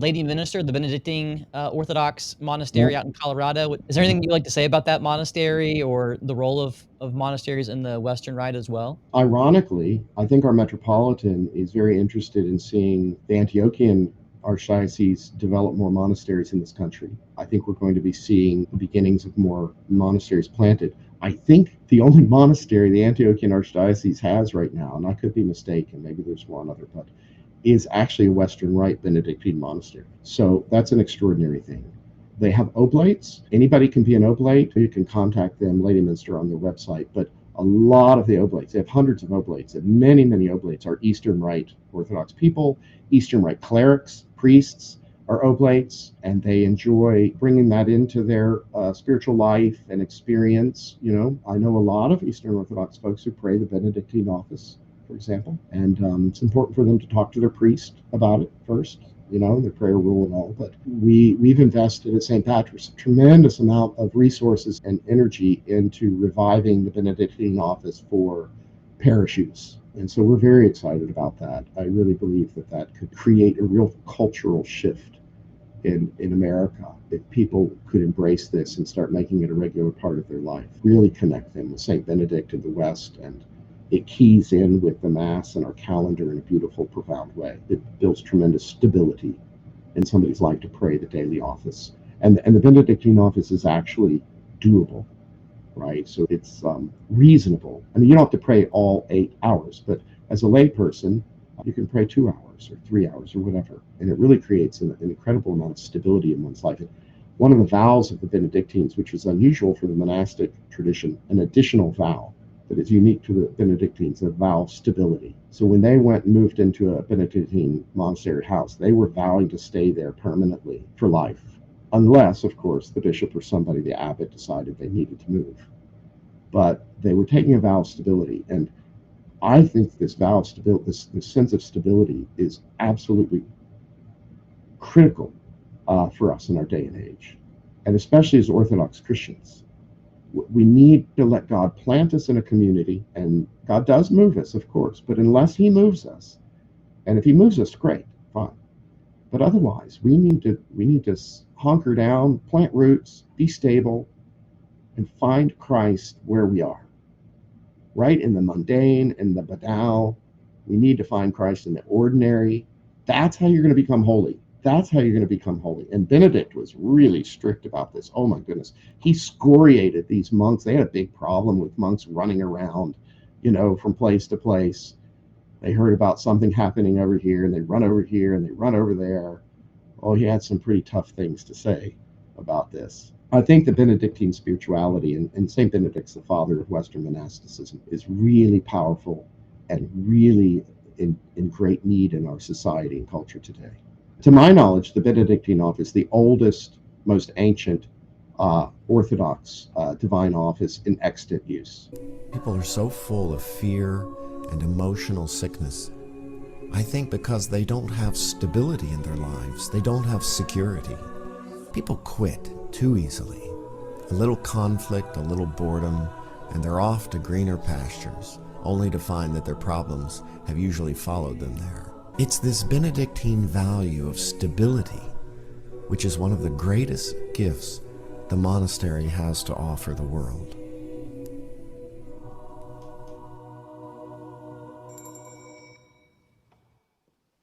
lady minister, the Benedictine Orthodox Yep. monastery out in Colorado. Is there anything you'd like to say about that monastery or the role of monasteries in the Western Rite as well? Ironically, I think our metropolitan is very interested in seeing the Antiochian archdiocese develop more monasteries in this country. I think we're going to be seeing the beginnings of more monasteries planted. I think the only monastery the Antiochian archdiocese has right now, and I could be mistaken, maybe there's one other, but is actually a Western Rite Benedictine monastery. So that's an extraordinary thing. They have oblates. Anybody can be an oblate. You can contact them, Lady Minster, on their website. But a lot of the oblates, they have hundreds of oblates, and many, many oblates are Eastern Rite Orthodox people, Eastern Rite clerics, priests are oblates, and they enjoy bringing that into their spiritual life and experience. You know, I know a lot of Eastern Orthodox folks who pray the Benedictine office, for example, and it's important for them to talk to their priest about it first, you know, the prayer rule and all. But we've invested at St. Patrick's a tremendous amount of resources and energy into reviving the Benedictine office for parish use. And so we're very excited about that. I really believe that that could create a real cultural shift in America if people could embrace this and start making it a regular part of their life, really connect them with St. Benedict in the West, and it keys in with the Mass and our calendar in a beautiful, profound way. It builds tremendous stability in somebody's life to pray the daily office. And the Benedictine office is actually doable, right? So it's reasonable. I mean, you don't have to pray all 8 hours, but as a layperson, you can pray 2 hours or 3 hours or whatever. And it really creates an incredible amount of stability in one's life. And one of the vows of the Benedictines, which is unusual for the monastic tradition, an additional vow that is unique to the Benedictines, a vow of stability. So when they went and moved into a Benedictine monastery house, they were vowing to stay there permanently for life, unless, of course, the bishop or somebody, the abbot, decided they needed to move. But they were taking a vow of stability. And I think this vow of stability, this sense of stability, is absolutely critical for us in our day and age, and especially as Orthodox Christians. We need to let God plant us in a community, and God does move us, of course, but unless He moves us, and if He moves us, great, fine. But otherwise, we need to hunker down, plant roots, be stable, and find Christ where we are, right in the mundane, in the banal. We need to find Christ in the ordinary. That's how you're going to become holy. That's how you're going to become holy. And Benedict was really strict about this. Oh my goodness. He scoriated these monks. They had a big problem with monks running around, you know, from place to place. They heard about something happening over here, and they run over here and they run over there. Oh, he had some pretty tough things to say about this. I think the Benedictine spirituality, and St. Benedict's the father of Western monasticism, is really powerful and really in great need in our society and culture today. To my knowledge, the Benedictine office, the oldest, most ancient Orthodox divine office in extant use. People are so full of fear and emotional sickness. I think because they don't have stability in their lives, they don't have security. People quit too easily. A little conflict, a little boredom, and they're off to greener pastures, only to find that their problems have usually followed them there. It's this Benedictine value of stability, which is one of the greatest gifts the monastery has to offer the world.